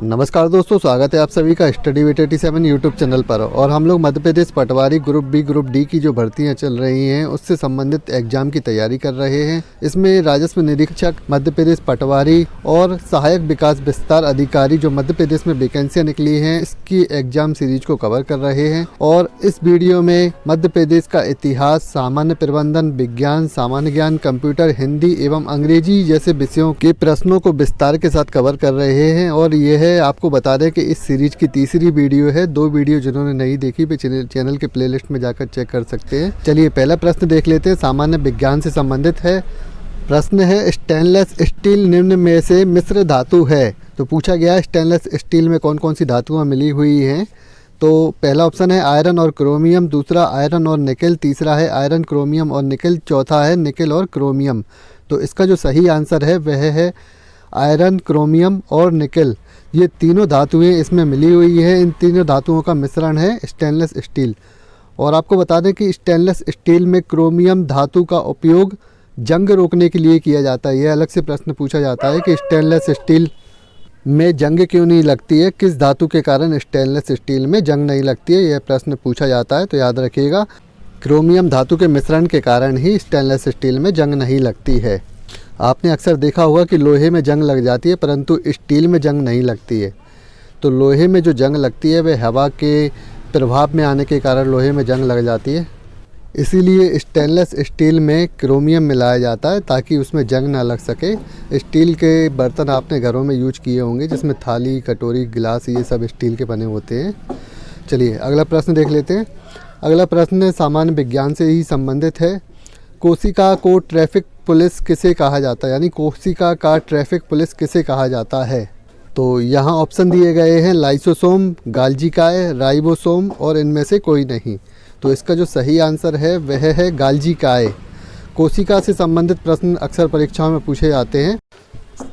नमस्कार दोस्तों, स्वागत है आप सभी का स्टडी विद 87 यूट्यूब चैनल पर। और हम लोग मध्य प्रदेश पटवारी ग्रुप बी ग्रुप डी की जो भर्तियां चल रही हैं उससे संबंधित एग्जाम की तैयारी कर रहे हैं। इसमें राजस्व निरीक्षक मध्य प्रदेश पटवारी और सहायक विकास विस्तार अधिकारी जो मध्य प्रदेश में वैकेंसियां निकली हैं इसकी एग्जाम सीरीज को कवर कर रहे हैं। और इस वीडियो में मध्य प्रदेश का इतिहास, सामान्य प्रबंधन, विज्ञान, सामान्य ज्ञान, कंप्यूटर, हिंदी एवं अंग्रेजी जैसे विषयों के प्रश्नों को विस्तार के साथ कवर कर रहे हैं। और यह आपको बता दें कि इस सीरीज की तीसरी वीडियो है। 2 वीडियो जिन्होंने नहीं देखी वे चैनल के प्लेलिस्ट में जाकर चेक कर सकते हैं। चलिए पहला प्रश्न देख लेते हैं, सामान्य विज्ञान से संबंधित है। प्रश्न है, स्टेनलेस स्टील निम्न में से मिश्र धातु है। तो पूछा गया है स्टेनलेस स्टील में कौन कौन सी धातुएं मिली हुई हैं। तो पहला ऑप्शन है आयरन और क्रोमियम, दूसरा आयरन और निकेल, तीसरा है आयरन, क्रोमियम और निकेल, चौथा है निकेल और क्रोमियम। तो इसका जो सही आंसर है वह है आयरन, क्रोमियम और निकेल। ये तीनों धातुएं इसमें मिली हुई है। इन तीनों धातुओं का मिश्रण है स्टेनलेस स्टील। और आपको बता दें कि स्टेनलेस स्टील में क्रोमियम धातु का उपयोग जंग रोकने के लिए किया जाता है। यह अलग से प्रश्न पूछा जाता है कि स्टेनलेस स्टील में जंग क्यों नहीं लगती है, किस धातु के कारण स्टेनलेस स्टील में जंग नहीं लगती है, यह प्रश्न पूछा जाता है। तो याद रखिएगा, क्रोमियम धातु के मिश्रण के कारण ही स्टेनलेस स्टील में जंग नहीं लगती है। आपने अक्सर देखा होगा कि लोहे में जंग लग जाती है परंतु स्टील में जंग नहीं लगती है। तो लोहे में जो जंग लगती है वह हवा के प्रभाव में आने के कारण लोहे में जंग लग जाती है। इसीलिए स्टेनलेस स्टील में क्रोमियम मिलाया जाता है ताकि उसमें जंग ना लग सके। स्टील के बर्तन आपने घरों में यूज किए होंगे जिसमें थाली, कटोरी, गिलास ये सब स्टील के बने होते हैं। चलिए अगला प्रश्न देख लेते हैं। अगला प्रश्न सामान्य विज्ञान से ही संबंधित है। कोशिका को ट्रैफिक पुलिस किसे कहा जाता है, यानी कोशिका का ट्रैफिक पुलिस किसे कहा जाता है। तो यहाँ ऑप्शन दिए गए हैं लाइसोसोम, गाल्जिकाए, राइबोसोम और इनमें से कोई नहीं। तो इसका जो सही आंसर है वह है गाल्जिकाए। कोशिका से संबंधित प्रश्न अक्सर परीक्षाओं में पूछे जाते हैं।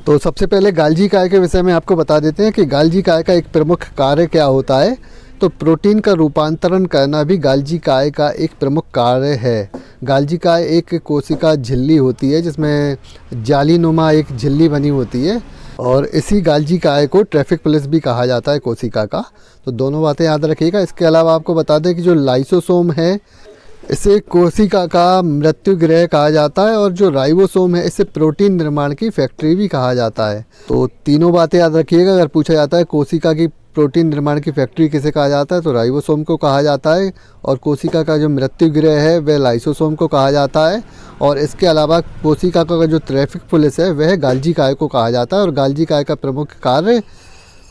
तो सबसे पहले गाल्जिकाए के विषय में आपको बता देते हैं कि गाल्जिकाए का एक प्रमुख कार्य क्या होता है। तो प्रोटीन का रूपांतरण करना भी गाल्जिकाए का एक प्रमुख कार्य है। गाल्जिकाए एक कोशिका झिल्ली होती है जिसमें जालीनुमा एक झिल्ली बनी होती है और इसी गाल्जिकाए को ट्रैफिक पुलिस भी कहा जाता है कोशिका का। तो दोनों बातें याद रखिएगा। इसके अलावा आपको बता दें कि जो लाइसोसोम है इसे कोशिका का मृत्यु गृह कहा जाता है और जो राइबोसोम है इसे प्रोटीन निर्माण की फैक्ट्री भी कहा जाता है। तो तीनों बातें याद रखिएगा। अगर पूछा जाता है कोशिका की प्रोटीन निर्माण की फैक्ट्री किसे कहा जाता है तो राइबोसोम को कहा जाता है और कोशिका का जो मृत्यु गृह है वह लाइसोसोम को कहा जाता है। और इसके अलावा कोशिका का जो ट्रैफिक पुलिस है वह गाल्जिकाए को कहा जाता है और गाल्जिकाए का प्रमुख कार्य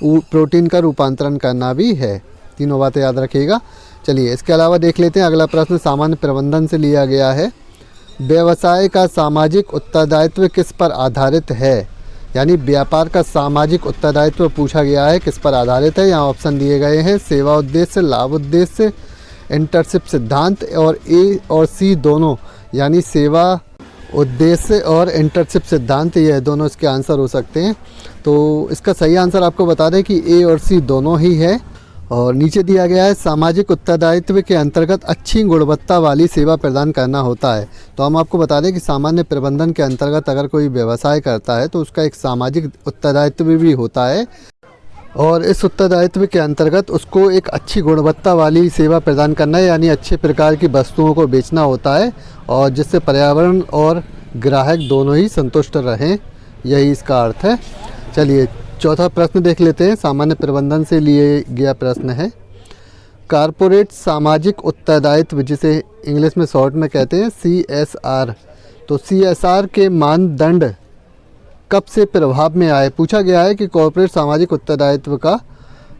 प्रोटीन का रूपांतरण करना भी है। तीनों बातें याद रखिएगा। चलिए इसके अलावा देख लेते हैं अगला प्रश्न सामान्य प्रबंधन से लिया गया है। व्यवसाय का सामाजिक उत्तरदायित्व किस पर आधारित है, यानी व्यापार का सामाजिक उत्तरदायित्व पूछा गया है किस पर आधारित है। यहाँ ऑप्शन दिए गए हैं सेवा उद्देश्य, लाभ उद्देश्य, इंटर्नशिप सिद्धांत और ए और सी दोनों, यानी सेवा उद्देश्य और इंटर्नशिप सिद्धांत, यह दोनों इसके आंसर हो सकते हैं। तो इसका सही आंसर आपको बता दें कि ए और सी दोनों ही है। और नीचे दिया गया है सामाजिक उत्तरदायित्व के अंतर्गत अच्छी गुणवत्ता वाली सेवा प्रदान करना होता है। तो हम आपको बता दें कि सामान्य प्रबंधन के अंतर्गत अगर कोई व्यवसाय करता है तो उसका एक सामाजिक उत्तरदायित्व भी होता है और इस उत्तरदायित्व के अंतर्गत उसको एक अच्छी गुणवत्ता वाली सेवा प्रदान करना है, यानी अच्छे प्रकार की वस्तुओं को बेचना होता है और जिससे पर्यावरण और ग्राहक दोनों ही संतुष्ट रहें, यही इसका अर्थ है। चलिए चौथा प्रश्न देख लेते हैं। सामान्य प्रबंधन से लिए गया प्रश्न है। कारपोरेट सामाजिक उत्तरदायित्व जिसे इंग्लिश में शॉर्ट में कहते हैं CSR। तो CSR के मानदंड कब से प्रभाव में आए। पूछा गया है कि कॉर्पोरेट सामाजिक उत्तरदायित्व का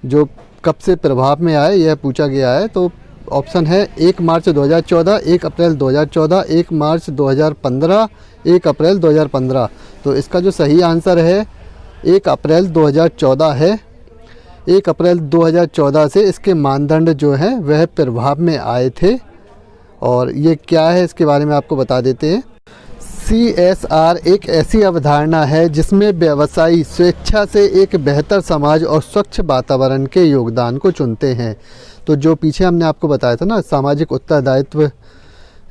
जो कब से प्रभाव में आए यह पूछा गया है। तो ऑप्शन है 1 मार्च 2014, 1 अप्रैल 2014, 1 मार्च 2015, 1 अप्रैल 2015। तो इसका जो सही आंसर है 1 अप्रैल 2014 है। 1 अप्रैल 2014 से इसके मानदंड जो हैं वह प्रभाव में आए थे और ये क्या है इसके बारे में आपको बता देते हैं। CSR एक ऐसी अवधारणा है जिसमें व्यवसायी स्वेच्छा से एक बेहतर समाज और स्वच्छ वातावरण के योगदान को चुनते हैं। तो जो पीछे हमने आपको बताया था ना सामाजिक उत्तरदायित्व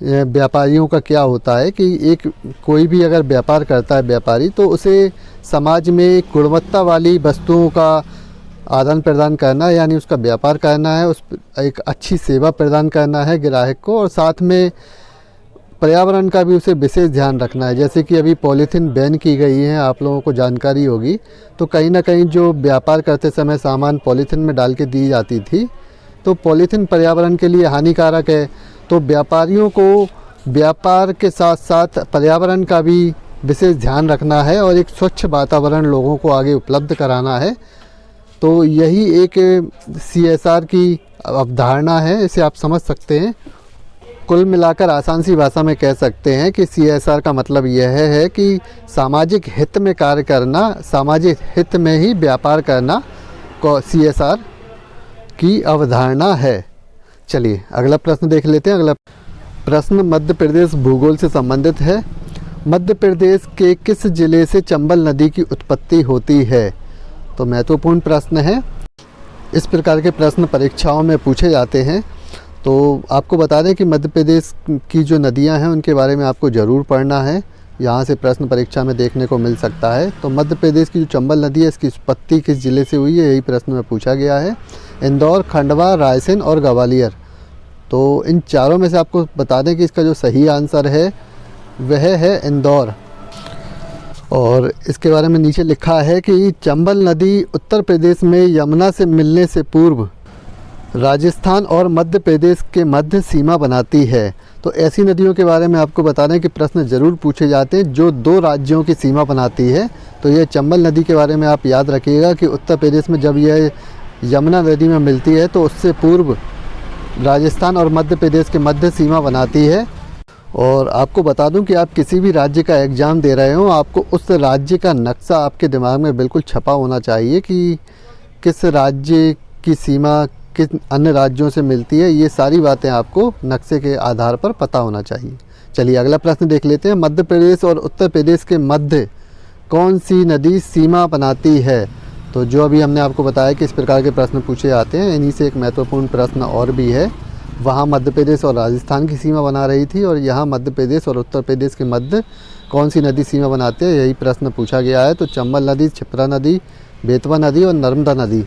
व्यापारियों का क्या होता है कि एक कोई भी अगर व्यापार करता है व्यापारी तो उसे समाज में गुणवत्ता वाली वस्तुओं का आदान प्रदान करना, यानी उसका व्यापार करना है, उस एक अच्छी सेवा प्रदान करना है ग्राहक को, और साथ में पर्यावरण का भी उसे विशेष ध्यान रखना है। जैसे कि अभी पॉलीथीन बैन की गई है, आप लोगों को जानकारी होगी, तो कहीं ना कहीं जो व्यापार करते समय सामान पॉलीथीन में डाल के दी जाती थी, तो पॉलीथीन पर्यावरण के लिए हानिकारक है। तो व्यापारियों को व्यापार के साथ साथ पर्यावरण का भी विशेष ध्यान रखना है और एक स्वच्छ वातावरण लोगों को आगे उपलब्ध कराना है। तो यही एक CSR की अवधारणा है, इसे आप समझ सकते हैं। कुल मिलाकर आसान सी भाषा में कह सकते हैं कि CSR का मतलब यह है कि सामाजिक हित में कार्य करना, सामाजिक हित में ही व्यापार करना को CSR की अवधारणा है। चलिए अगला प्रश्न देख लेते हैं। अगला प्रश्न मध्य प्रदेश भूगोल से संबंधित है। मध्य प्रदेश के किस जिले से चंबल नदी की उत्पत्ति होती है? तो महत्वपूर्ण प्रश्न है। इस प्रकार के प्रश्न परीक्षाओं में पूछे जाते हैं। तो आपको बता दें कि मध्य प्रदेश की जो नदियां हैं उनके बारे में आपको ज़रूर पढ़ना है, यहाँ से प्रश्न परीक्षा में देखने को मिल सकता है। तो मध्य प्रदेश की जो चंबल नदी है, इसकी उत्पत्ति किस ज़िले से हुई है, यही प्रश्न में पूछा गया है। इंदौर, खंडवा, रायसेन और ग्वालियर। तो इन चारों में से आपको बता दें कि इसका जो सही आंसर है वह है इंदौर। और इसके बारे में नीचे लिखा है कि चंबल नदी उत्तर प्रदेश में यमुना से मिलने से पूर्व राजस्थान और मध्य प्रदेश के मध्य सीमा बनाती है। तो ऐसी नदियों के बारे में आपको बता दें कि प्रश्न ज़रूर पूछे जाते हैं जो दो राज्यों की सीमा बनाती है। तो ये चंबल नदी के बारे में आप याद रखिएगा कि उत्तर प्रदेश में जब यह यमुना नदी में मिलती है तो उससे पूर्व राजस्थान और मध्य प्रदेश के मध्य सीमा बनाती है। और आपको बता दूं कि आप किसी भी राज्य का एग्ज़ाम दे रहे हो, आपको उस राज्य का नक्शा आपके दिमाग में बिल्कुल छपा होना चाहिए कि किस राज्य की सीमा किस अन्य राज्यों से मिलती है। ये सारी बातें आपको नक्शे के आधार पर पता होना चाहिए। चलिए अगला प्रश्न देख लेते हैं। मध्य प्रदेश और उत्तर प्रदेश के मध्य कौन सी नदी सीमा बनाती है? तो जो अभी हमने आपको बताया कि इस प्रकार के प्रश्न पूछे जाते हैं, इन्हीं से एक महत्वपूर्ण प्रश्न और भी है। वहाँ मध्य प्रदेश और राजस्थान की सीमा बना रही थी, और यहाँ मध्य प्रदेश और उत्तर प्रदेश के मध्य कौन सी नदी सीमा बनाती है, यही प्रश्न पूछा गया है। तो चंबल नदी, क्षिप्रा नदी, बेतवा नदी और नर्मदा नदी।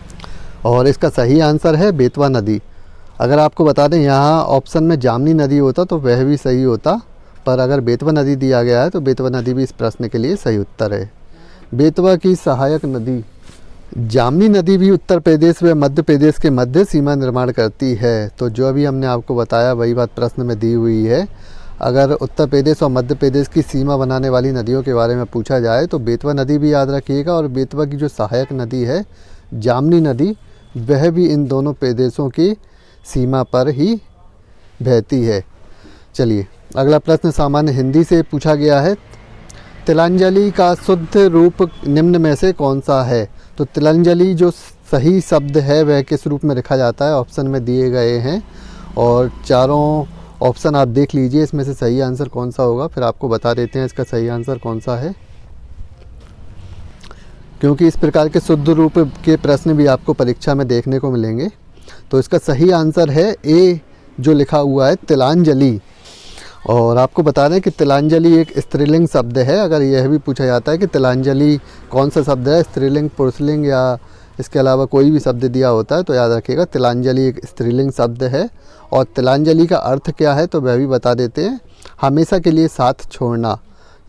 और इसका सही आंसर है बेतवा नदी। अगर आपको बता दें यहाँ ऑप्शन में जामनी नदी होता तो वह भी सही होता, पर अगर बेतवा नदी दिया गया है तो बेतवा नदी भी इस प्रश्न के लिए सही उत्तर है। बेतवा की सहायक नदी जामनी नदी भी उत्तर प्रदेश व मध्य प्रदेश के मध्य सीमा निर्माण करती है। तो जो अभी हमने आपको बताया वही बात प्रश्न में दी हुई है। अगर उत्तर प्रदेश और मध्य प्रदेश की सीमा बनाने वाली नदियों के बारे में पूछा जाए तो बेतवा नदी भी याद रखिएगा, और बेतवा की जो सहायक नदी है जामनी नदी, वह भी इन दोनों प्रदेशों की सीमा पर ही बहती है। चलिए अगला प्रश्न सामान्य हिंदी से पूछा गया है। तिलांजलि का शुद्ध रूप निम्न में से कौन सा है? तो तिलांजलि जो सही शब्द है वह किस रूप में लिखा जाता है, ऑप्शन में दिए गए हैं, और चारों ऑप्शन आप देख लीजिए, इसमें से सही आंसर कौन सा होगा। फिर आपको बता देते हैं इसका सही आंसर कौन सा है, क्योंकि इस प्रकार के शुद्ध रूप के प्रश्न भी आपको परीक्षा में देखने को मिलेंगे। तो इसका सही आंसर है ए, जो लिखा हुआ है तिलांजलि। और आपको बता दें कि तिलांजलि एक स्त्रीलिंग शब्द है। अगर यह भी पूछा जाता है कि तिलांजलि कौन सा शब्द है, स्त्रीलिंग, पुरुषलिंग या इसके अलावा कोई भी शब्द दिया होता है, तो याद रखिएगा तिलांजलि एक स्त्रीलिंग शब्द है। और तिलांजलि का अर्थ क्या है तो वह भी बता देते हैं। हमेशा के लिए साथ छोड़ना,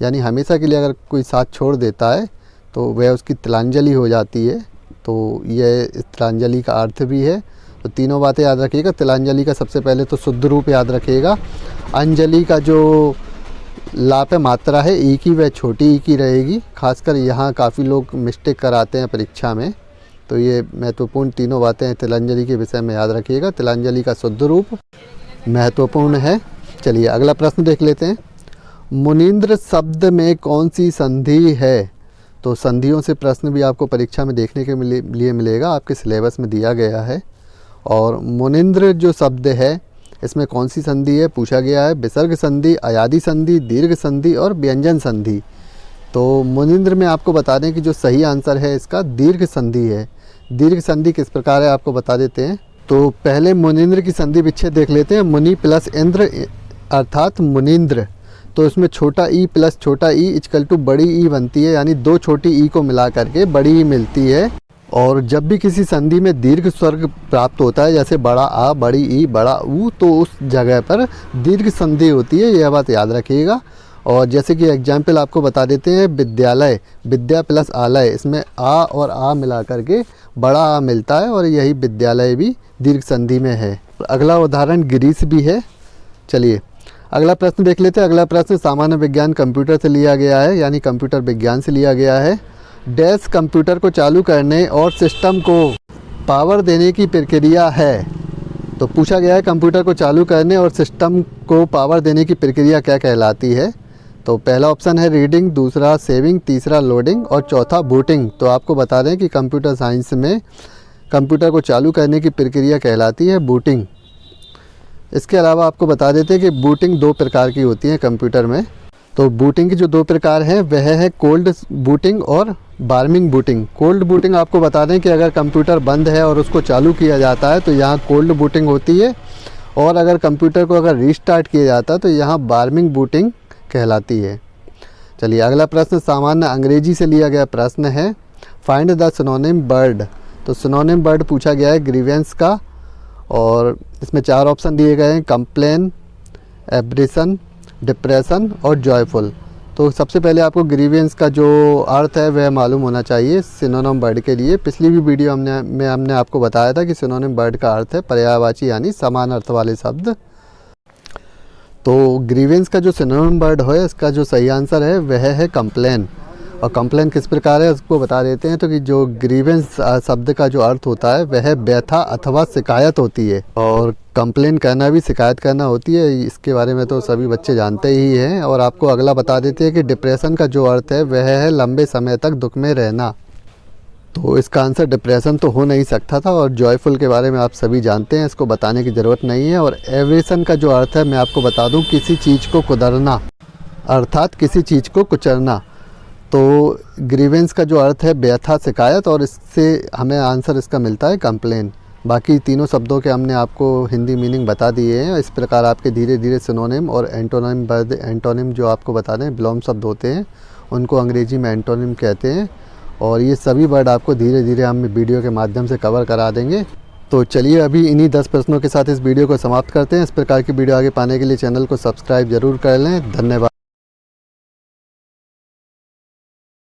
यानी हमेशा के लिए अगर कोई साथ छोड़ देता है तो वह उसकी तिलांजलि हो जाती है। तो यह तिलांजलि का अर्थ भी है। तो तीनों बातें याद रखिएगा। तिलांजलि का सबसे पहले तो शुद्ध रूप याद रखिएगा। अंजलि का जो लाप मात्रा है ई की, वह छोटी ई की रहेगी। खासकर यहाँ काफ़ी लोग मिस्टेक कराते हैं परीक्षा में, तो ये महत्वपूर्ण तीनों बातें तिलांजलि के विषय में याद रखिएगा। तिलांजलि का शुद्ध रूप महत्वपूर्ण है। चलिए अगला प्रश्न देख लेते हैं। मुनींद्र शब्द में कौन सी संधि है? तो संधियों से प्रश्न भी आपको परीक्षा में देखने के लिए मिलेगा, आपके सिलेबस में दिया गया है। और मुनींद्र जो शब्द है इसमें कौन सी संधि है पूछा गया है। विसर्ग संधि, अयादि संधि, दीर्घ संधि और व्यंजन संधि। तो मुनींद्र में आपको बता दें कि जो सही आंसर है इसका दीर्घ संधि है। दीर्घ संधि किस प्रकार है आपको बता देते हैं। तो पहले मुनींद्र की संधि विच्छेद देख लेते हैं। मुनि प्लस इंद्र अर्थात मुनींद्र। तो इसमें छोटा ई प्लस छोटा ई इक्वल टू बड़ी ई बनती है, यानी दो छोटी ई को मिला करके बड़ी ई मिलती है। और जब भी किसी संधि में दीर्घ स्वर प्राप्त होता है, जैसे बड़ा आ, बड़ी ई, बड़ा ऊ, तो उस जगह पर दीर्घ संधि होती है, यह बात याद रखिएगा। और जैसे कि एग्जाम्पल आपको बता देते हैं, विद्यालय, विद्या प्लस आलय, इसमें आ और आ मिला करके बड़ा आ मिलता है और यही विद्यालय भी दीर्घ संधि में है। अगला उदाहरण ग्रीस भी है। चलिए अगला प्रश्न देख लेते हैं। अगला प्रश्न सामान्य विज्ञान कंप्यूटर से लिया गया है, यानी कंप्यूटर विज्ञान से लिया गया है। डैश कंप्यूटर को चालू करने और सिस्टम को पावर देने की प्रक्रिया है। तो पूछा गया है कंप्यूटर को चालू करने और सिस्टम को पावर देने की प्रक्रिया क्या कहलाती है। तो पहला ऑप्शन है रीडिंग, दूसरा सेविंग, तीसरा लोडिंग और चौथा बूटिंग। तो आपको बता दें कि कंप्यूटर साइंस में कंप्यूटर को चालू करने की प्रक्रिया कहलाती है बूटिंग। इसके अलावा आपको बता देते हैं कि बूटिंग 2 प्रकार की होती है कंप्यूटर में। तो बूटिंग की जो 2 प्रकार हैं वह है कोल्ड बूटिंग और वार्मिंग बूटिंग। कोल्ड बूटिंग आपको बता दें कि अगर कंप्यूटर बंद है और उसको चालू किया जाता है तो यहाँ कोल्ड बूटिंग होती है, और अगर कंप्यूटर को अगर रीस्टार्ट किया जाता है तो यहाँ वार्मिंग बूटिंग कहलाती है। चलिए अगला प्रश्न सामान्य अंग्रेजी से लिया गया प्रश्न है, फाइंड द सिनोनिम वर्ड। तो सिनोनिम वर्ड पूछा गया है ग्रीवेंस का, और इसमें 4 ऑप्शन दिए गए हैं, कंप्लेन, एब्रेशन, डिप्रेशन और जॉयफुल। तो सबसे पहले आपको ग्रीवेंस का जो अर्थ है वह मालूम होना चाहिए सिनोनिम वर्ड के लिए। पिछली भी वीडियो में हमने आपको बताया था कि सिनोनिम वर्ड का अर्थ है पर्यायवाची यानी समान अर्थ वाले शब्द। तो ग्रीवेंस का जो सिनोनिम वर्ड है इसका जो सही आंसर है वह है कंप्लेन। और कंप्लेन किस प्रकार है उसको बता देते हैं। तो कि जो ग्रीवेंस शब्द का जो अर्थ होता है वह व्यथा अथवा शिकायत होती है, और कंप्लेन करना भी शिकायत करना होती है, इसके बारे में तो सभी बच्चे जानते ही हैं। और आपको अगला बता देते हैं कि डिप्रेशन का जो अर्थ है वह है लंबे समय तक दुख में रहना। तो इसका आंसर डिप्रेशन तो हो नहीं सकता था। और जॉयफुल के बारे में आप सभी जानते हैं, इसको बताने की ज़रूरत नहीं है। और एवरेशन का जो अर्थ है मैं आपको बता दूं, किसी चीज़ को कुदरना, अर्थात किसी चीज़ को कुचलना। तो ग्रीवेंस का जो अर्थ है व्यथा शिकायत, और इससे हमें आंसर इसका मिलता है कंप्लेन। बाकी तीनों शब्दों के हमने आपको हिंदी मीनिंग बता दिए हैं। इस प्रकार आपके धीरे धीरे सिनोनिम और एंटोनिम वर्ड, एंटोनिम जो आपको बता दें विलोम शब्द होते हैं उनको अंग्रेजी में एंटोनिम कहते हैं। और ये सभी वर्ड आपको धीरे धीरे हम वीडियो के माध्यम से कवर करा देंगे। तो चलिए अभी इन्हीं 10 प्रश्नों के साथ इस वीडियो को समाप्त करते हैं। इस प्रकार की वीडियो आगे पाने के लिए चैनल को सब्सक्राइब ज़रूर कर लें। धन्यवाद।